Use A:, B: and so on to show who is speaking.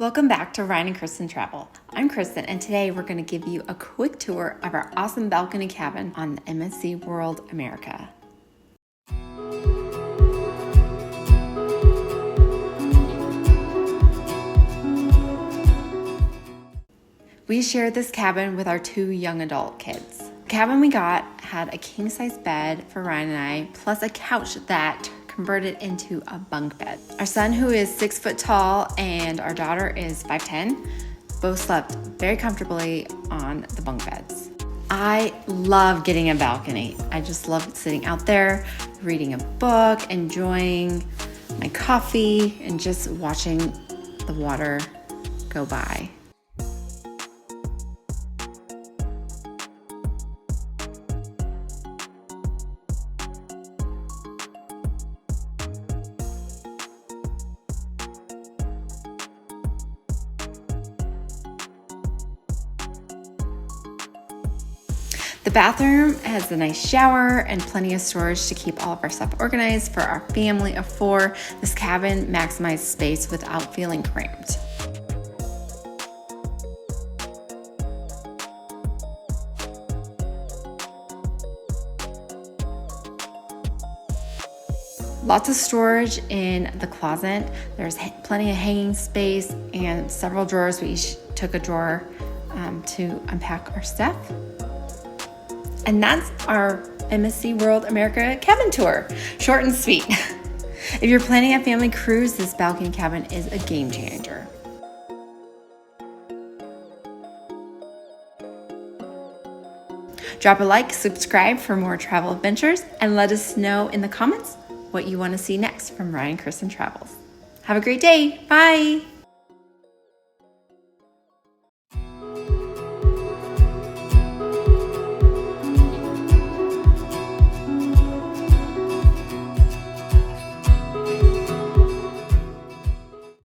A: Welcome back to Ryan and Kristin Travel. I'm Kristin, and today we're going to give you a quick tour of our awesome balcony cabin on the MSC World America. We shared this cabin with our 2 young adult kids. The cabin we got had a king-size bed for Ryan and I, plus a couch that converted into a bunk bed. Our son, who is 6 foot tall, and our daughter is 5'10", both slept very comfortably on the bunk beds. I love getting a balcony. I just love sitting out there, reading a book, enjoying my coffee, and just watching the water go by. The bathroom has a nice shower and plenty of storage to keep all of our stuff organized. For our family of 4, this cabin maximizes space without feeling cramped. Lots of storage in the closet. There's plenty of hanging space and several drawers. We each took a drawer to unpack our stuff. And that's our MSC World America cabin tour. Short and sweet. If you're planning a family cruise, this balcony cabin is a game changer. Drop a like, subscribe for more travel adventures, and let us know in the comments what you want to see next from Ryan and Kristin Travels. Have a great day. Bye.